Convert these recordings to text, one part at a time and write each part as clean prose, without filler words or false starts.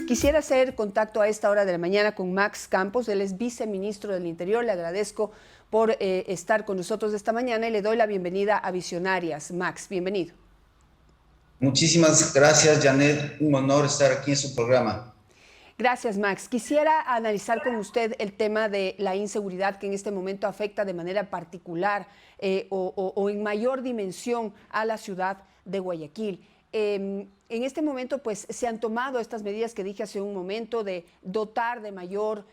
Quisiera hacer contacto a esta hora de la mañana con Max Campos, él es viceministro del Interior. Le agradezco por estar con nosotros esta mañana y le doy la bienvenida a Visionarias. Max, bienvenido. Muchísimas gracias, Janet. Un honor estar aquí en su programa. Gracias, Max. Quisiera analizar con usted el tema de la inseguridad que en este momento afecta de manera particular o en mayor dimensión a la ciudad de Guayaquil. En este momento, pues, se han tomado estas medidas que dije hace un momento de dotar de mayor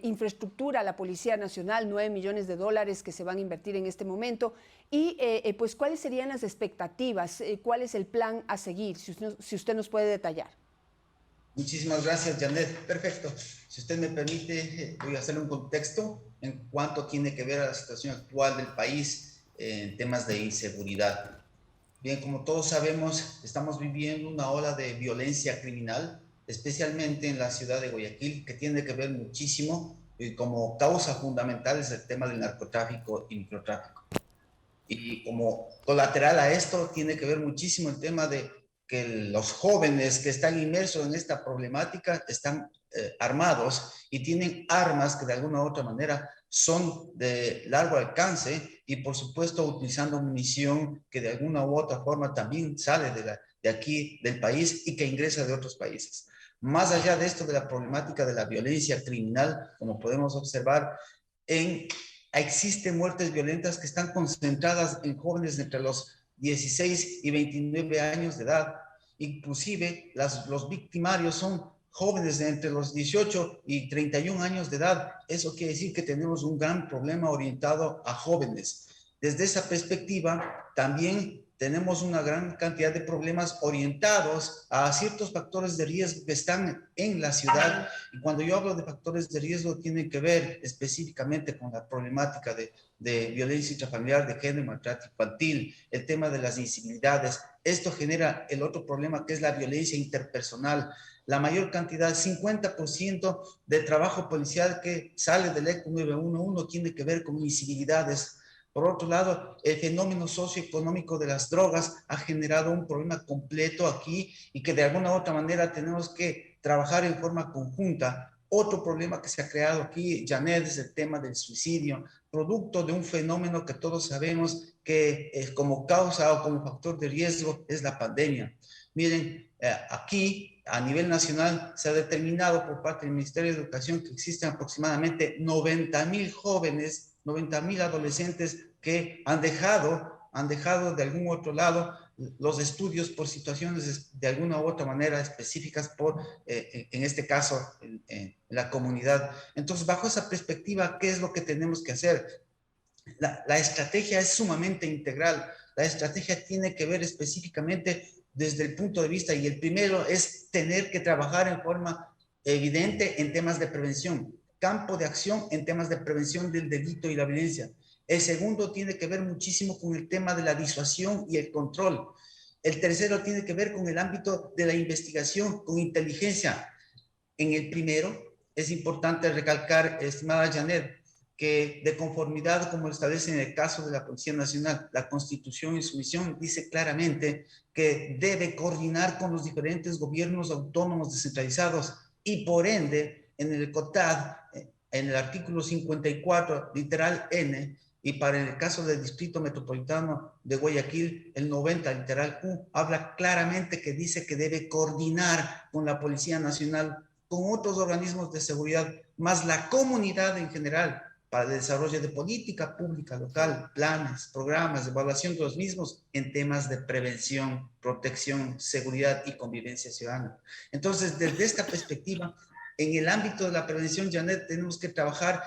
infraestructura a la Policía Nacional, 9 millones de dólares que se van a invertir en este momento. Y, pues, ¿cuáles serían las expectativas? ¿Cuál es el plan a seguir? Si usted nos puede detallar. Muchísimas gracias, Janet. Perfecto. Si usted me permite, voy a hacer un contexto en cuanto tiene que ver a la situación actual del país en temas de inseguridad. Bien, como todos sabemos, estamos viviendo una ola de violencia criminal, especialmente en la ciudad de Guayaquil, que tiene que ver muchísimo y como causa fundamental es el tema del narcotráfico y microtráfico. Y como colateral a esto tiene que ver muchísimo el tema de que los jóvenes que están inmersos en esta problemática están armados y tienen armas que de alguna u otra manera son de largo alcance y por supuesto utilizando munición que de alguna u otra forma también sale de aquí del país y que ingresa de otros países. Más allá de esto de la problemática de la violencia criminal, como podemos observar, existen muertes violentas que están concentradas en jóvenes entre los 16 y 29 años de edad. Inclusive los victimarios son jóvenes de entre los 18 y 31 años de edad. Eso quiere decir que tenemos un gran problema orientado a jóvenes. Desde esa perspectiva, también tenemos una gran cantidad de problemas orientados a ciertos factores de riesgo que están en la ciudad. Y cuando yo hablo de factores de riesgo, tiene que ver específicamente con la problemática de violencia intrafamiliar, de género, maltrato infantil, el tema de las incivilidades. Esto genera el otro problema que es la violencia interpersonal. La mayor cantidad, 50% de trabajo policial que sale del ECO 911 tiene que ver con incivilidades. Por otro lado, el fenómeno socioeconómico de las drogas ha generado un problema completo aquí y que de alguna u otra manera tenemos que trabajar en forma conjunta. Otro problema que se ha creado aquí, Janet, es el tema del suicidio, producto de un fenómeno que todos sabemos que como causa o como factor de riesgo es la pandemia. Miren, aquí a nivel nacional se ha determinado por parte del Ministerio de Educación que existen aproximadamente 90,000 jóvenes, 90,000 adolescentes que han dejado de algún otro lado los estudios por situaciones de alguna u otra manera específicas en este caso, en la comunidad. Entonces, bajo esa perspectiva, ¿qué es lo que tenemos que hacer? La estrategia es sumamente integral. La estrategia tiene que ver específicamente desde el punto de vista, y el primero es tener que trabajar en forma evidente en temas de prevención, campo de acción en temas de prevención del delito y la violencia. El segundo tiene que ver muchísimo con el tema de la disuasión y el control. El tercero tiene que ver con el ámbito de la investigación, con inteligencia. En el primero, es importante recalcar, estimada Janet, que de conformidad, como lo establece en el caso de la Policía Nacional, la Constitución y su misión dice claramente que debe coordinar con los diferentes gobiernos autónomos descentralizados y por ende, en el COTAD, en el artículo 54, literal N, y para el caso del Distrito Metropolitano de Guayaquil, el 90, literal U, habla claramente que dice que debe coordinar con la Policía Nacional, con otros organismos de seguridad, más la comunidad en general, para el desarrollo de política pública local, planes, programas, evaluación de los mismos en temas de prevención, protección, seguridad y convivencia ciudadana. Entonces, desde esta perspectiva, en el ámbito de la prevención, Janet, tenemos que trabajar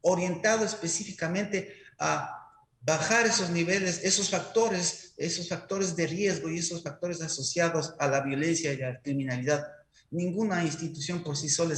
orientado específicamente a bajar esos niveles, esos factores de riesgo y esos factores asociados a la violencia y a la criminalidad. Ninguna institución por sí sola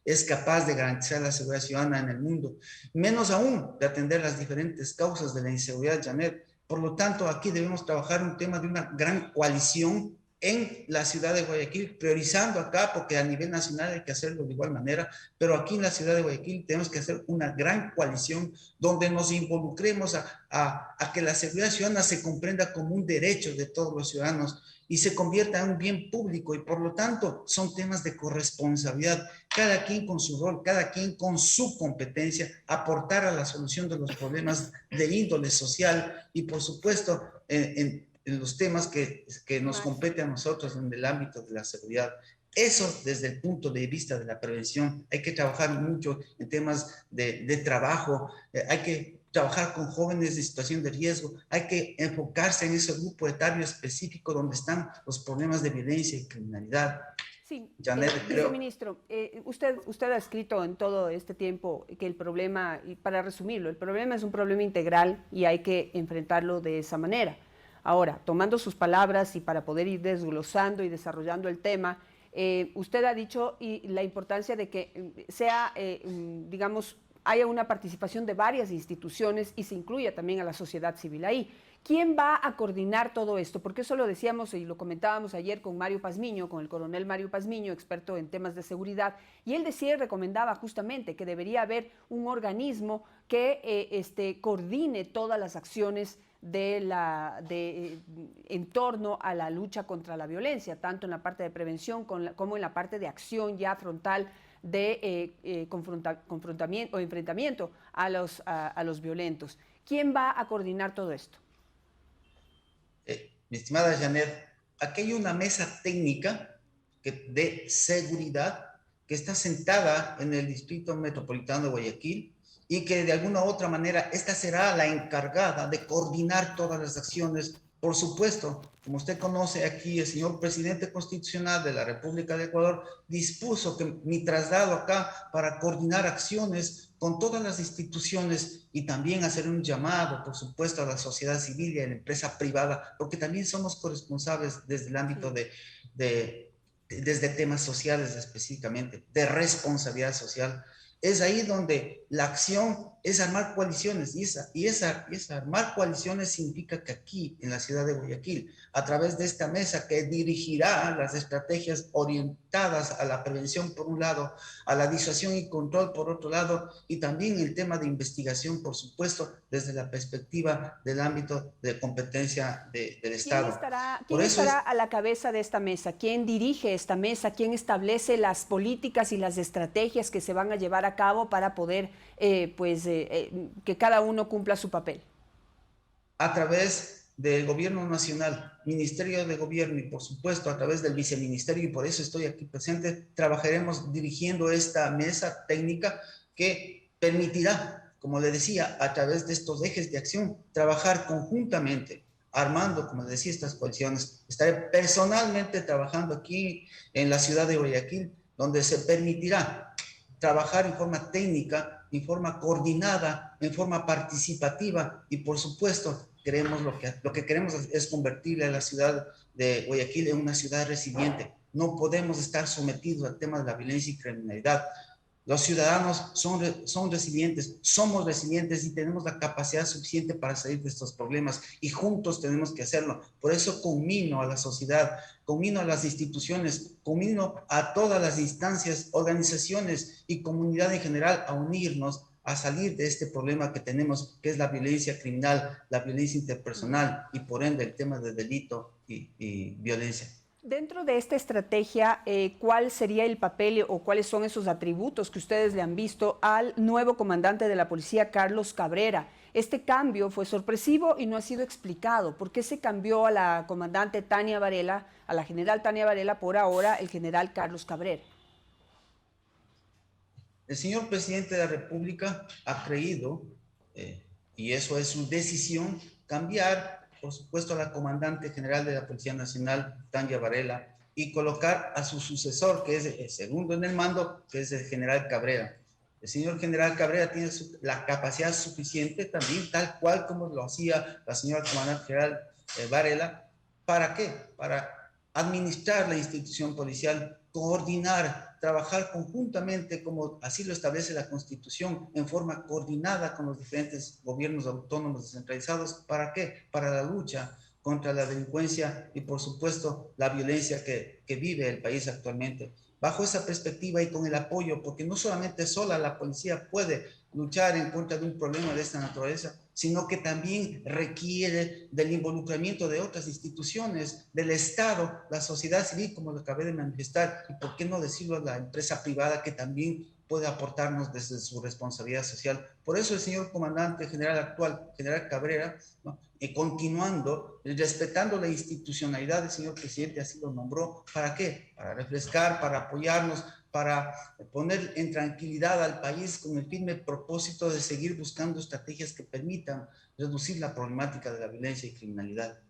es capaz de garantizar la seguridad ciudadana en el mundo, menos aún de atender las diferentes causas de la inseguridad, Janet. Por lo tanto, aquí debemos trabajar un tema de una gran coalición en la ciudad de Guayaquil, priorizando acá, porque a nivel nacional hay que hacerlo de igual manera, pero aquí en la ciudad de Guayaquil tenemos que hacer una gran coalición donde nos involucremos a que la seguridad ciudadana se comprenda como un derecho de todos los ciudadanos y se convierta en un bien público, y por lo tanto son temas de corresponsabilidad, cada quien con su rol, cada quien con su competencia, aportar a la solución de los problemas de índole social y por supuesto en los temas que nos compete a nosotros en el ámbito de la seguridad. Eso desde el punto de vista de la prevención. Hay que trabajar mucho en temas de trabajo, hay que trabajar con jóvenes de situación de riesgo, hay que enfocarse en ese grupo etario específico donde están los problemas de violencia y criminalidad. Sí, Janet, creo. viceministro, usted ha escrito en todo este tiempo que el problema, y para resumirlo, el problema es un problema integral y hay que enfrentarlo de esa manera. Ahora, tomando sus palabras y para poder ir desglosando y desarrollando el tema, usted ha dicho la importancia de que sea, digamos, haya una participación de varias instituciones y se incluya también a la sociedad civil ahí. ¿Quién va a coordinar todo esto? Porque eso lo decíamos y lo comentábamos ayer con Mario Pazmiño, con el coronel Mario Pazmiño, experto en temas de seguridad, y él decía y recomendaba justamente que debería haber un organismo que coordine todas las acciones en torno a la lucha contra la violencia, tanto en la parte de prevención como en la parte de acción ya frontal de confrontamiento o enfrentamiento a los violentos. ¿Quién va a coordinar todo esto? Mi estimada Janet, aquí hay una mesa técnica de seguridad que está sentada en el Distrito Metropolitano de Guayaquil y que de alguna u otra manera esta será la encargada de coordinar todas las acciones. Por supuesto, como usted conoce aquí, el señor presidente constitucional de la República de Ecuador dispuso que mi traslado acá para coordinar acciones con todas las instituciones y también hacer un llamado, por supuesto, a la sociedad civil y a la empresa privada, porque también somos corresponsables desde el ámbito desde temas sociales específicamente, de responsabilidad social. Es ahí donde la acción es armar coaliciones y armar coaliciones significa que aquí en la ciudad de Guayaquil, a través de esta mesa que dirigirá las estrategias orientadas a la prevención por un lado, a la disuasión y control por otro lado, y también el tema de investigación, por supuesto, desde la perspectiva del ámbito de competencia del Estado. ¿Quién estará a la cabeza de esta mesa? ¿Quién dirige esta mesa? ¿Quién establece las políticas y las estrategias que se van a llevar a cabo para poder que cada uno cumpla su papel? A través del Gobierno Nacional, Ministerio de Gobierno y por supuesto a través del Viceministerio, y por eso estoy aquí presente, trabajaremos dirigiendo esta mesa técnica que permitirá, como le decía, a través de estos ejes de acción, trabajar conjuntamente, armando, como le decía, estas coaliciones. Estaré personalmente trabajando aquí en la ciudad de Guayaquil, donde se permitirá trabajar en forma técnica, en forma coordinada, en forma participativa y por supuesto lo que queremos es convertirle a la ciudad de Guayaquil en una ciudad resiliente. No podemos estar sometidos al tema de la violencia y criminalidad. Los ciudadanos son resilientes, somos resilientes y tenemos la capacidad suficiente para salir de estos problemas y juntos tenemos que hacerlo. Por eso conmino a la sociedad, conmino a las instituciones, conmino a todas las instancias, organizaciones y comunidad en general a unirnos a salir de este problema que tenemos, que es la violencia criminal, la violencia interpersonal y por ende el tema de delito y violencia. Dentro de esta estrategia, ¿cuál sería el papel o cuáles son esos atributos que ustedes le han visto al nuevo comandante de la policía, Carlos Cabrera? Este cambio fue sorpresivo y no ha sido explicado. ¿Por qué se cambió a la comandante Tania Varela, a la general Tania Varela, por ahora el general Carlos Cabrera? El señor presidente de la República ha creído, y eso es su decisión, cambiar, por supuesto, a la comandante general de la Policía Nacional, Tania Varela, y colocar a su sucesor, que es el segundo en el mando, que es el general Cabrera. El señor general Cabrera tiene la capacidad suficiente también, tal cual como lo hacía la señora comandante general Varela. ¿Para qué? Para administrar la institución policial, coordinar, trabajar conjuntamente, como así lo establece la Constitución, en forma coordinada con los diferentes gobiernos autónomos descentralizados. ¿Para qué? Para la lucha contra la delincuencia y, por supuesto, la violencia que vive el país actualmente. Bajo esa perspectiva y con el apoyo, porque no solamente sola la policía puede luchar en contra de un problema de esta naturaleza, sino que también requiere del involucramiento de otras instituciones, del Estado, la sociedad civil, como lo acabé de manifestar, y por qué no decirlo, la empresa privada que también puede aportarnos desde su responsabilidad social. Por eso el señor comandante general actual, general Cabrera, ¿no? Continuando, respetando la institucionalidad del señor presidente, así lo nombró. ¿Para qué? Para refrescar, para apoyarnos, para poner en tranquilidad al país con el firme propósito de seguir buscando estrategias que permitan reducir la problemática de la violencia y criminalidad.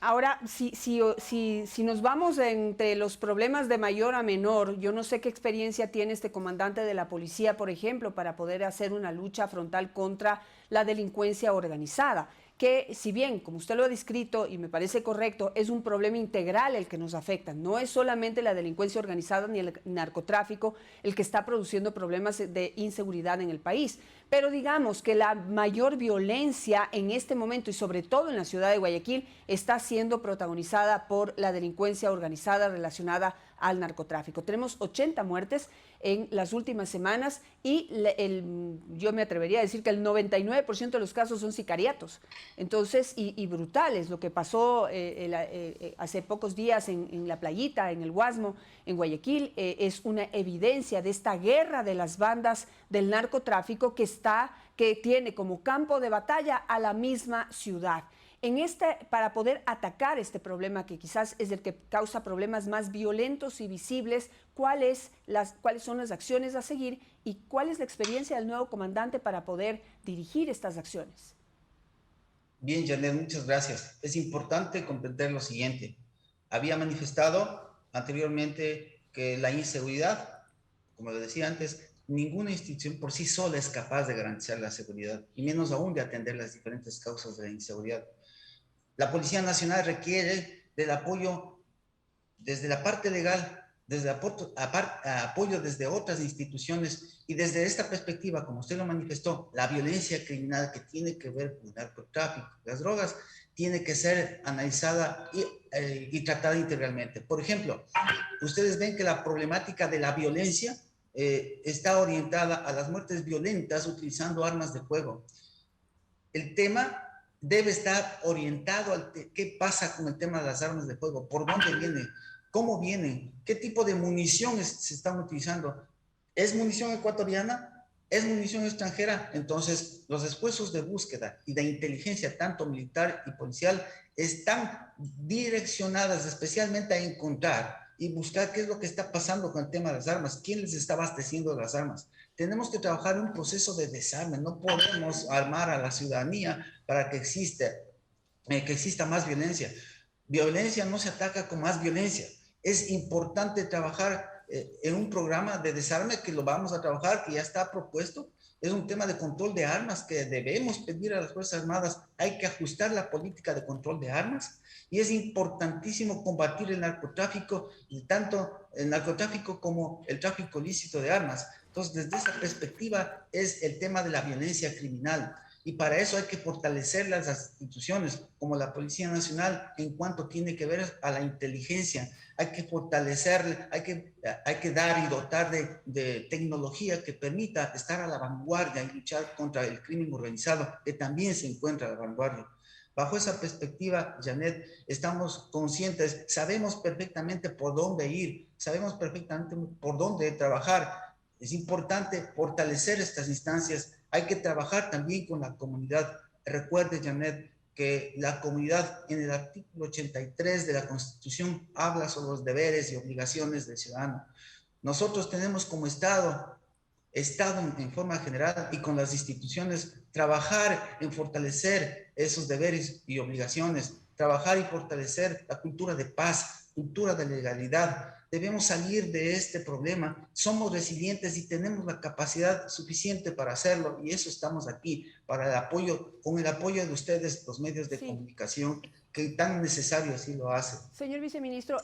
Ahora, si nos vamos entre los problemas de mayor a menor, yo no sé qué experiencia tiene este comandante de la policía, por ejemplo, para poder hacer una lucha frontal contra la delincuencia organizada, que si bien, como usted lo ha descrito, y me parece correcto, es un problema integral el que nos afecta. No es solamente la delincuencia organizada ni el narcotráfico el que está produciendo problemas de inseguridad en el país. Pero digamos que la mayor violencia en este momento y sobre todo en la ciudad de Guayaquil está siendo protagonizada por la delincuencia organizada relacionada al narcotráfico. Tenemos 80 muertes en las últimas semanas y yo me atrevería a decir que el 99% de los casos son sicariatos. Entonces, y brutales. Lo que pasó hace pocos días en La Playita, en el Guasmo, en Guayaquil, es una evidencia de esta guerra de las bandas del narcotráfico que tiene como campo de batalla a la misma ciudad. Para poder atacar este problema, que quizás es el que causa problemas más violentos y visibles, ¿cuáles son las acciones a seguir y cuál es la experiencia del nuevo comandante para poder dirigir estas acciones? Bien, Janet, muchas gracias. Es importante comprender lo siguiente. Había manifestado anteriormente que la inseguridad, como lo decía antes, ninguna institución por sí sola es capaz de garantizar la seguridad, y menos aún de atender las diferentes causas de la inseguridad. La Policía Nacional requiere del apoyo desde la parte legal, desde apoyo desde otras instituciones, y desde esta perspectiva, como usted lo manifestó, la violencia criminal que tiene que ver con el narcotráfico, las drogas, tiene que ser analizada y tratada integralmente. Por ejemplo, ustedes ven que la problemática de la violencia está orientada a las muertes violentas utilizando armas de fuego. El tema debe estar orientado a qué pasa con el tema de las armas de fuego, por dónde vienen, cómo vienen, qué tipo de munición se están utilizando. ¿Es munición ecuatoriana? ¿Es munición extranjera? Entonces, los esfuerzos de búsqueda y de inteligencia, tanto militar y policial, están direccionadas especialmente a encontrar y buscar qué es lo que está pasando con el tema de las armas, quién les está abasteciendo las armas. Tenemos que trabajar en un proceso de desarme, no podemos armar a la ciudadanía para que exista más violencia. Violencia no se ataca con más violencia. Es importante trabajar en un programa de desarme que lo vamos a trabajar, que ya está propuesto. Es un tema de control de armas que debemos pedir a las Fuerzas Armadas. Hay que ajustar la política de control de armas, y es importantísimo combatir el narcotráfico, y tanto el narcotráfico como el tráfico ilícito de armas. Entonces, desde esa perspectiva es el tema de la violencia criminal. Y para eso hay que fortalecer las instituciones como la Policía Nacional en cuanto tiene que ver a la inteligencia. Hay que fortalecer, hay que dar y dotar de tecnología que permita estar a la vanguardia y luchar contra el crimen organizado, que también se encuentra a la vanguardia. Bajo esa perspectiva, Janet, estamos conscientes, sabemos perfectamente por dónde ir, sabemos perfectamente por dónde trabajar. Es importante fortalecer estas instancias. Hay que trabajar también con la comunidad. Recuerde, Janet, que la comunidad en el artículo 83 de la Constitución habla sobre los deberes y obligaciones del ciudadano. Nosotros tenemos como Estado en forma general y con las instituciones, trabajar en fortalecer esos deberes y obligaciones, trabajar y fortalecer la cultura de paz, cultura de legalidad. Debemos salir de este problema. Somos resilientes y tenemos la capacidad suficiente para hacerlo, y eso estamos aquí, para el apoyo, con el apoyo de ustedes, los medios de comunicación, que tan necesario así lo hacen. Señor viceministro,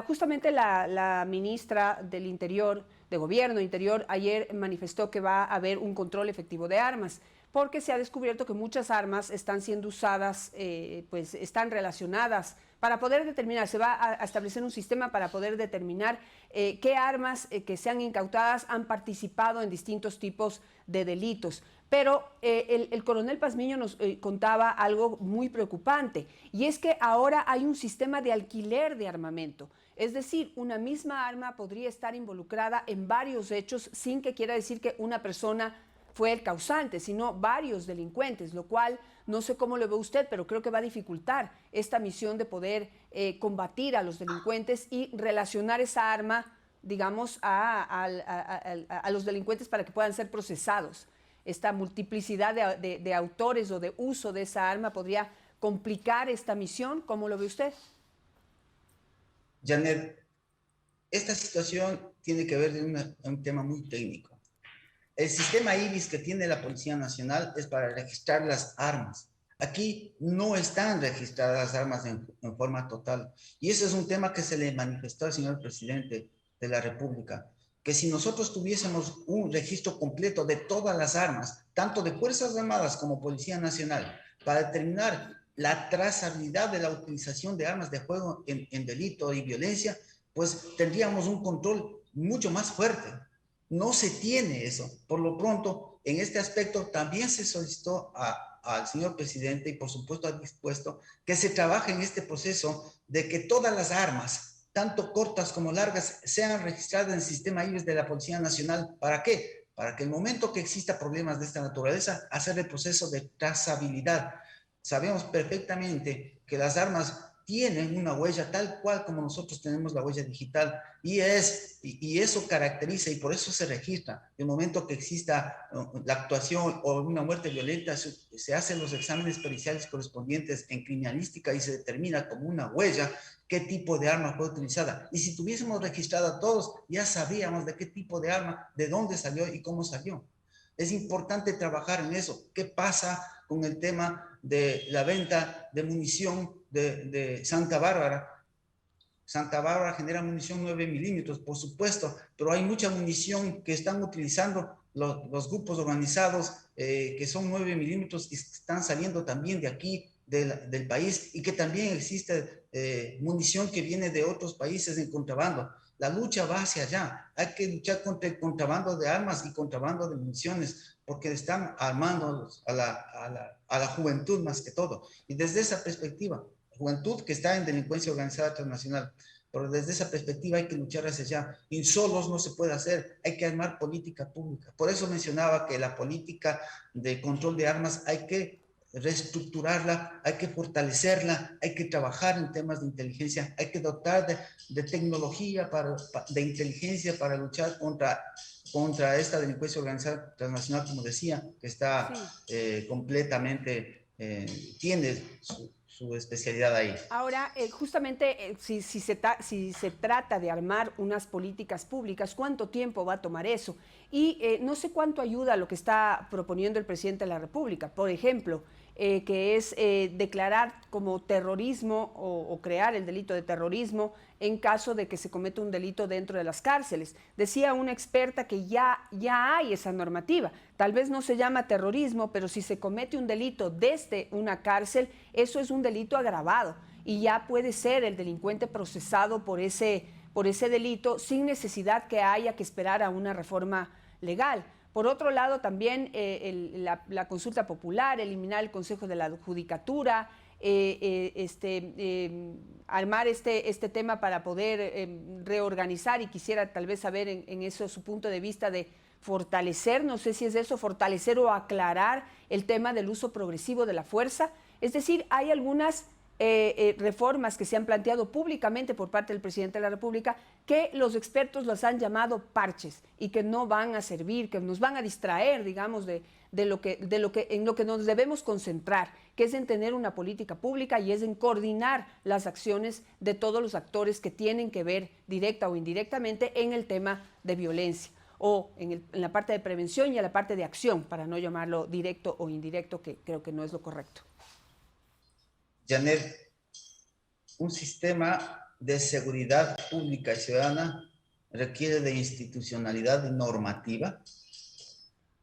justamente la ministra del Interior de Gobierno, Interior, ayer manifestó que va a haber un control efectivo de armas, porque se ha descubierto que muchas armas están siendo usadas, pues están relacionadas para poder determinar, se va a establecer un sistema para poder determinar qué armas que sean incautadas han participado en distintos tipos de delitos. Pero el coronel Pazmiño nos contaba algo muy preocupante, y es que ahora hay un sistema de alquiler de armamento. Es decir, una misma arma podría estar involucrada en varios hechos sin que quiera decir que una persona fue el causante, sino varios delincuentes, lo cual no sé cómo lo ve usted, pero creo que va a dificultar esta misión de poder combatir a los delincuentes y relacionar esa arma, digamos, a los delincuentes para que puedan ser procesados. Esta multiplicidad de autores o de uso de esa arma podría complicar esta misión. ¿Cómo lo ve usted? Janet, esta situación tiene que ver con un tema muy técnico. El sistema IBIS que tiene la Policía Nacional es para registrar las armas. Aquí no están registradas las armas en forma total. Y ese es un tema que se le manifestó al señor presidente de la República, que si nosotros tuviésemos un registro completo de todas las armas, tanto de Fuerzas Armadas como Policía Nacional, para determinar la trazabilidad de la utilización de armas de fuego en delito y violencia, pues tendríamos un control mucho más fuerte. No se tiene eso. Por lo pronto, en este aspecto también se solicitó al señor presidente y por supuesto ha dispuesto que se trabaje en este proceso de que todas las armas, tanto cortas como largas, sean registradas en el sistema IBIS de la Policía Nacional. ¿Para qué? Para que el momento que exista problemas de esta naturaleza, hacer el proceso de trazabilidad. Sabemos perfectamente que las armas tienen una huella tal cual como nosotros tenemos la huella digital y eso caracteriza y por eso se registra. El momento que exista la actuación o una muerte violenta, se hacen los exámenes periciales correspondientes en criminalística y se determina como una huella qué tipo de arma fue utilizada. Y si tuviésemos registrado a todos, ya sabríamos de qué tipo de arma, de dónde salió y cómo salió. Es importante trabajar en eso. ¿Qué pasa con el tema de la venta de munición de Santa Bárbara? Santa Bárbara genera munición 9 milímetros, por supuesto, pero hay mucha munición que están utilizando los grupos organizados que son 9 milímetros y están saliendo también de aquí, del país, y que también existe munición que viene de otros países en contrabando. La lucha va hacia allá. Hay que luchar contra el contrabando de armas y contrabando de municiones, porque están armando a la juventud más que todo. Y desde esa perspectiva, juventud que está en delincuencia organizada transnacional, pero desde esa perspectiva hay que luchar hacia allá. Y solos no se puede hacer, hay que armar política pública. Por eso mencionaba que la política de control de armas hay que reestructurarla, hay que fortalecerla, hay que trabajar en temas de inteligencia, hay que dotar de tecnología, de inteligencia para luchar contra esta delincuencia organizada transnacional, como decía, que está completamente, tiene su especialidad ahí. Ahora, justamente, si se trata de armar unas políticas públicas, ¿cuánto tiempo va a tomar eso? Y no sé cuánto ayuda a lo que está proponiendo el presidente de la República. Por ejemplo, que es declarar como terrorismo o crear el delito de terrorismo en caso de que se cometa un delito dentro de las cárceles. Decía una experta que ya hay esa normativa. Tal vez no se llama terrorismo, pero si se comete un delito desde una cárcel, eso es un delito agravado y ya puede ser el delincuente procesado por ese delito sin necesidad que haya que esperar a una reforma legal. Por otro lado, también la consulta popular, eliminar el Consejo de la Judicatura, armar este tema para poder reorganizar, y quisiera tal vez saber en eso su punto de vista de fortalecer, no sé si es eso, fortalecer o aclarar el tema del uso progresivo de la fuerza. Es decir, hay algunas reformas que se han planteado públicamente por parte del presidente de la República que los expertos las han llamado parches y que no van a servir, que nos van a distraer, digamos, en lo que nos debemos concentrar, que es en tener una política pública y es en coordinar las acciones de todos los actores que tienen que ver directa o indirectamente en el tema de violencia, o en la parte de prevención y en la parte de acción, para no llamarlo directo o indirecto, que creo que no es lo correcto. Janet, un sistema de seguridad pública y ciudadana requiere de institucionalidad y normativa.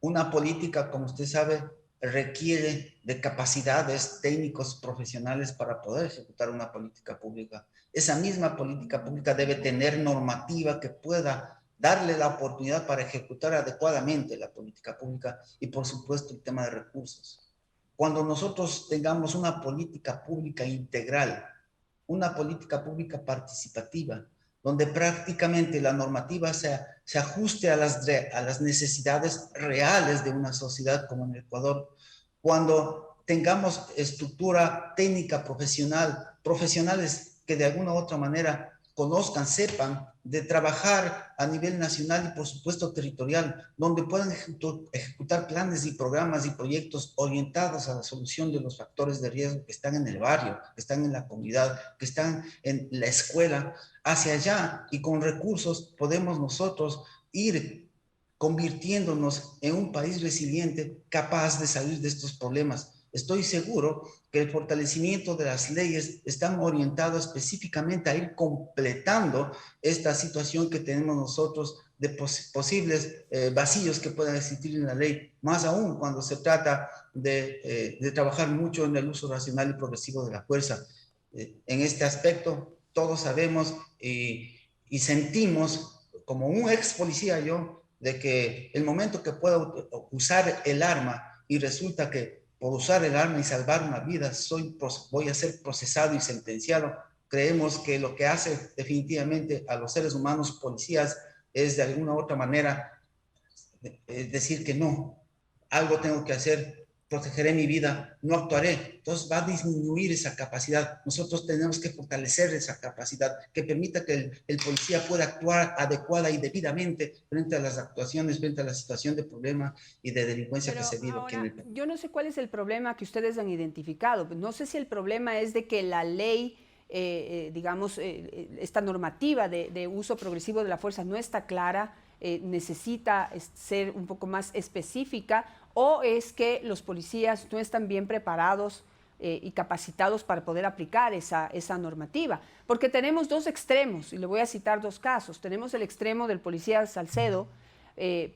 Una política, como usted sabe, requiere de capacidades técnicos profesionales para poder ejecutar una política pública. Esa misma política pública debe tener normativa que pueda darle la oportunidad para ejecutar adecuadamente la política pública y, por supuesto, el tema de recursos. Cuando nosotros tengamos una política pública integral, una política pública participativa, donde prácticamente la normativa se ajuste a las necesidades reales de una sociedad como en Ecuador, cuando tengamos estructura técnica profesional, profesionales que de alguna u otra manera conozcan, sepan de trabajar a nivel nacional y por supuesto territorial, donde puedan ejecutar planes y programas y proyectos orientados a la solución de los factores de riesgo que están en el barrio, que están en la comunidad, que están en la escuela, hacia allá, y con recursos podemos nosotros ir convirtiéndonos en un país resiliente capaz de salir de estos problemas. Estoy seguro que el fortalecimiento de las leyes están orientados específicamente a ir completando esta situación que tenemos nosotros de posibles vacíos que puedan existir en la ley, más aún cuando se trata de trabajar mucho en el uso racional y progresivo de la fuerza. En este aspecto, todos sabemos y sentimos, como un ex policía yo, de que el momento que pueda usar el arma y resulta que por usar el arma y salvar una vida voy a ser procesado y sentenciado, creemos que lo que hace definitivamente a los seres humanos policías es de alguna u otra manera decir que no, algo tengo que hacer, protegeré mi vida, no actuaré. Entonces va a disminuir esa capacidad. Nosotros tenemos que fortalecer esa capacidad que permita que el policía pueda actuar adecuada y debidamente frente a las actuaciones, frente a la situación de problema y de delincuencia que se vive aquí en el país. Yo no sé cuál es el problema que ustedes han identificado. No sé si el problema es de que la ley, digamos, esta normativa de uso progresivo de la fuerza no está clara, necesita ser un poco más específica, o es que los policías no están bien preparados y capacitados para poder aplicar esa normativa. Porque tenemos dos extremos, y le voy a citar dos casos. Tenemos el extremo del policía Salcedo,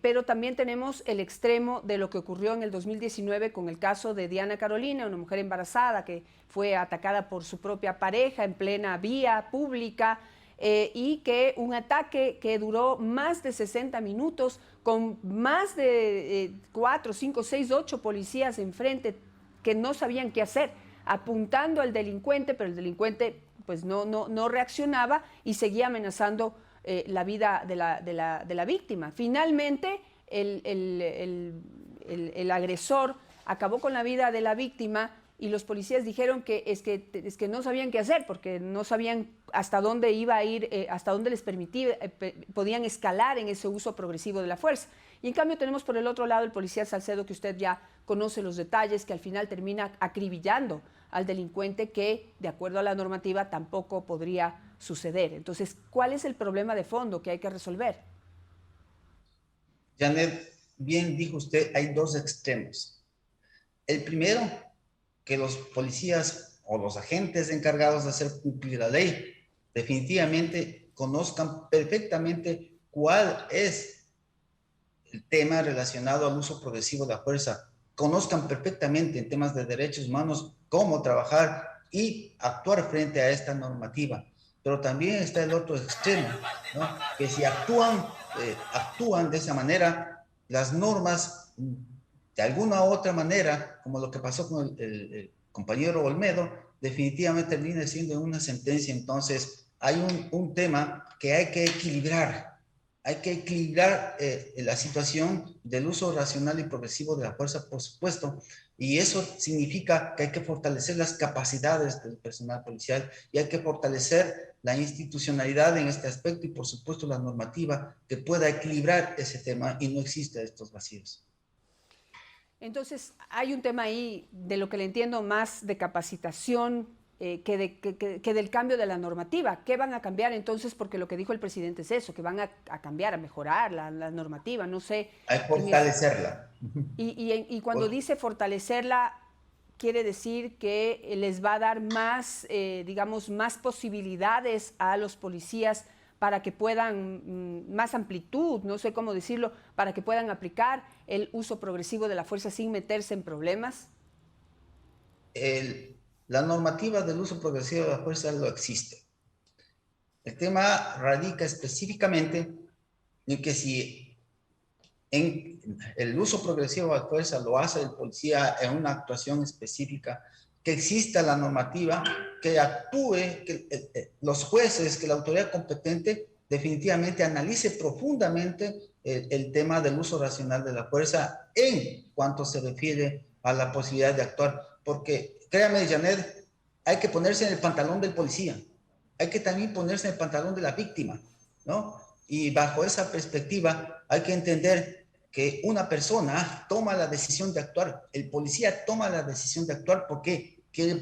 pero también tenemos el extremo de lo que ocurrió en el 2019 con el caso de Diana Carolina, una mujer embarazada que fue atacada por su propia pareja en plena vía pública, y que un ataque que duró más de 60 minutos con más de 4, 5, 6, 8 policías enfrente que no sabían qué hacer, apuntando al delincuente, pero el delincuente pues no reaccionaba y seguía amenazando la vida de la víctima. Finalmente, el agresor acabó con la vida de la víctima y los policías dijeron que es que no sabían qué hacer porque no sabían hasta dónde iba a ir, hasta dónde les permitía, podían escalar en ese uso progresivo de la fuerza. Y en cambio tenemos por el otro lado el policía Salcedo, que usted ya conoce los detalles, que al final termina acribillando al delincuente, que de acuerdo a la normativa tampoco podría suceder. Entonces, ¿cuál es el problema de fondo que hay que resolver? Janet, bien dijo usted, hay dos extremos. El primero, que los policías o los agentes encargados de hacer cumplir la ley definitivamente conozcan perfectamente cuál es el tema relacionado al uso progresivo de la fuerza, conozcan perfectamente en temas de derechos humanos cómo trabajar y actuar frente a esta normativa. Pero también está el otro extremo, ¿no? Que si actúan de esa manera, las normas, de alguna u otra manera, como lo que pasó con el compañero Olmedo, definitivamente termina siendo una sentencia. Entonces, hay un tema que hay que equilibrar. Hay que equilibrar la situación del uso racional y progresivo de la fuerza, por supuesto, y eso significa que hay que fortalecer las capacidades del personal policial y hay que fortalecer la institucionalidad en este aspecto y, por supuesto, la normativa que pueda equilibrar ese tema y no exista estos vacíos. Entonces, hay un tema ahí, de lo que le entiendo, más de capacitación que del cambio de la normativa. ¿Qué van a cambiar entonces? Porque lo que dijo el presidente es eso, que van a cambiar, a mejorar la normativa, no sé. Hay que fortalecerla. Y cuando dice fortalecerla, quiere decir que les va a dar más, digamos, más posibilidades a los policías para que puedan, más amplitud, no sé cómo decirlo, para que puedan aplicar el uso progresivo de la fuerza sin meterse en problemas? La normativa del uso progresivo de la fuerza no existe. El tema radica específicamente en que si en el uso progresivo de la fuerza lo hace el policía en una actuación específica, que exista la normativa, que actúe, que los jueces, que la autoridad competente definitivamente analice profundamente el tema del uso racional de la fuerza en cuanto se refiere a la posibilidad de actuar. Porque, créame, Janet, hay que ponerse en el pantalón del policía, hay que también ponerse en el pantalón de la víctima, ¿no? Y bajo esa perspectiva hay que entender que una persona toma la decisión de actuar, el policía toma la decisión de actuar porque quiere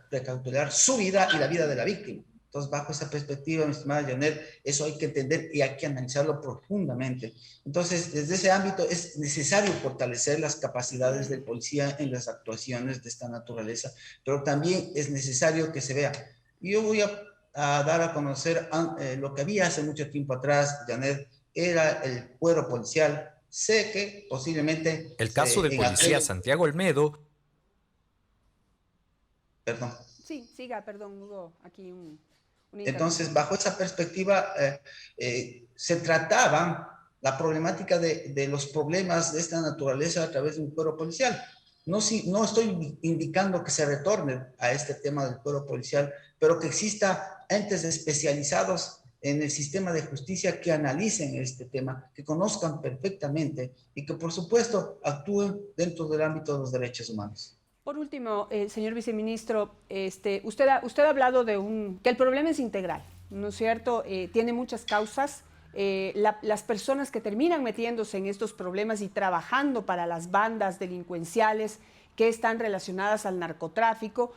precautelar su vida y la vida de la víctima. Entonces, bajo esa perspectiva, mi estimada Janet, eso hay que entender y hay que analizarlo profundamente. Entonces, desde ese ámbito es necesario fortalecer las capacidades del policía en las actuaciones de esta naturaleza, pero también es necesario que se vea. Yo voy a dar a conocer lo que había hace mucho tiempo atrás, Janet, era el cuero policial. Sé que posiblemente El caso del policía Santiago Olmedo. Perdón. Sí, siga, perdón, hubo aquí una Entonces, bajo esa perspectiva, se trataba la problemática de los problemas de esta naturaleza a través de un cuero policial. No, no estoy indicando que se retorne a este tema del cuero policial, pero que exista entes especializados en el sistema de justicia que analicen este tema, que conozcan perfectamente y que, por supuesto, actúen dentro del ámbito de los derechos humanos. Por último, señor viceministro, usted ha hablado de que el problema es integral, ¿no es cierto? Tiene muchas causas. Las personas que terminan metiéndose en estos problemas y trabajando para las bandas delincuenciales que están relacionadas al narcotráfico,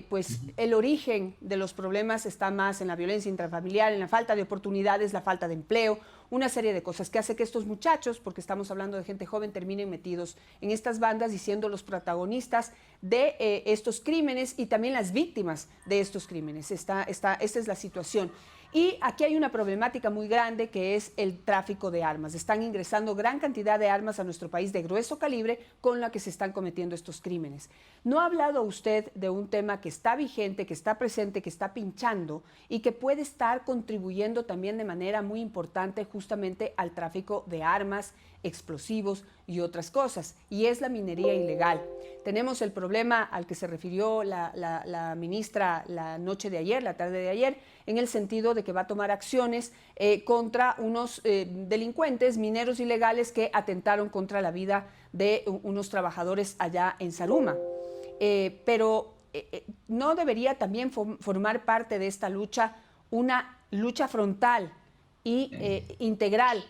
pues el origen de los problemas está más en la violencia intrafamiliar, en la falta de oportunidades, la falta de empleo, una serie de cosas que hace que estos muchachos, porque estamos hablando de gente joven, terminen metidos en estas bandas y siendo los protagonistas de estos crímenes y también las víctimas de estos crímenes. Esta es la situación. Y aquí hay una problemática muy grande que es el tráfico de armas. Están ingresando gran cantidad de armas a nuestro país de grueso calibre con la que se están cometiendo estos crímenes. ¿No ha hablado usted de un tema que está vigente, que está presente, que está pinchando y que puede estar contribuyendo también de manera muy importante justamente al tráfico de armas, explosivos y otras cosas? Y es la minería ilegal. Tenemos el problema al que se refirió la ministra la noche de ayer, la tarde de ayer, en el sentido de que va a tomar acciones contra unos delincuentes mineros ilegales que atentaron contra la vida de unos trabajadores allá en Zaruma. Pero ¿no debería también formar parte de esta lucha una lucha frontal y integral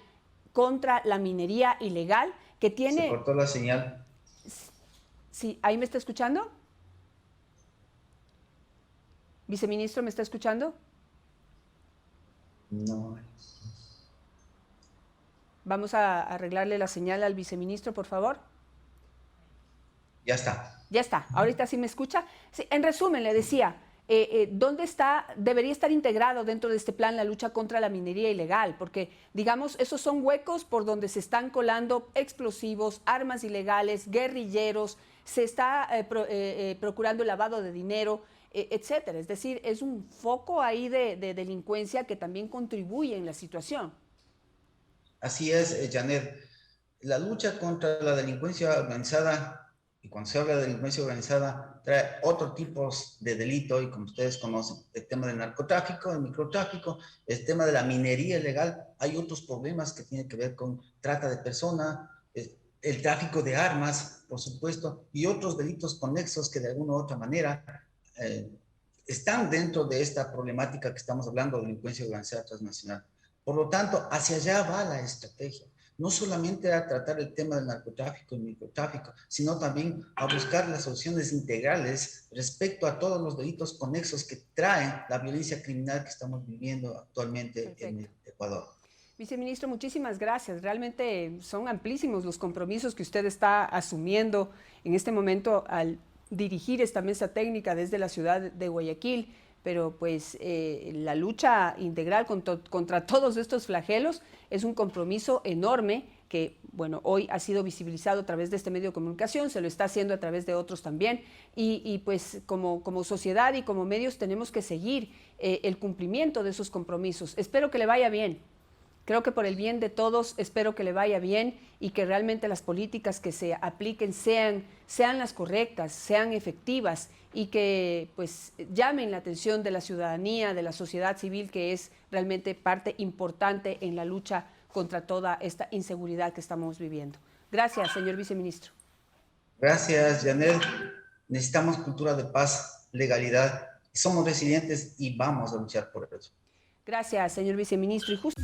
contra la minería ilegal que tiene... Se cortó la señal. Sí, ¿ahí me está escuchando? ¿Viceministro, me está escuchando? No. Vamos a arreglarle la señal al viceministro, por favor. Ya está. Ya está, ahorita sí me escucha. Sí, en resumen, le decía, ¿dónde debería estar integrado dentro de este plan la lucha contra la minería ilegal? Porque, digamos, esos son huecos por donde se están colando explosivos, armas ilegales, guerrilleros, se está procurando el lavado de dinero, etcétera. Es decir, es un foco ahí de delincuencia que también contribuye en la situación. Así es, Janet. La lucha contra la delincuencia organizada, y cuando se habla de delincuencia organizada, trae otros tipos de delito, y como ustedes conocen, el tema del narcotráfico, el microtráfico, el tema de la minería ilegal. Hay otros problemas que tienen que ver con trata de personas, el tráfico de armas, por supuesto, y otros delitos conexos que de alguna u otra manera están dentro de esta problemática que estamos hablando de delincuencia organizada transnacional. Por lo tanto, hacia allá va la estrategia. No solamente a tratar el tema del narcotráfico y microtráfico, sino también a buscar las soluciones integrales respecto a todos los delitos conexos que traen la violencia criminal que estamos viviendo actualmente. Perfecto. En el Ecuador. Viceministro, muchísimas gracias. Realmente son amplísimos los compromisos que usted está asumiendo en este momento al dirigir esta mesa técnica desde la ciudad de Guayaquil. pero pues la lucha integral contra todos estos flagelos es un compromiso enorme que, bueno, hoy ha sido visibilizado a través de este medio de comunicación, se lo está haciendo a través de otros también, y pues como sociedad y como medios tenemos que seguir el cumplimiento de esos compromisos. Espero que le vaya bien. Creo que por el bien de todos, espero que le vaya bien y que realmente las políticas que se apliquen sean las correctas, sean efectivas y que pues llamen la atención de la ciudadanía, de la sociedad civil, que es realmente parte importante en la lucha contra toda esta inseguridad que estamos viviendo. Gracias, señor viceministro. Gracias, Janet. Necesitamos cultura de paz, legalidad. Somos residentes y vamos a luchar por eso. Gracias, señor viceministro. Y justo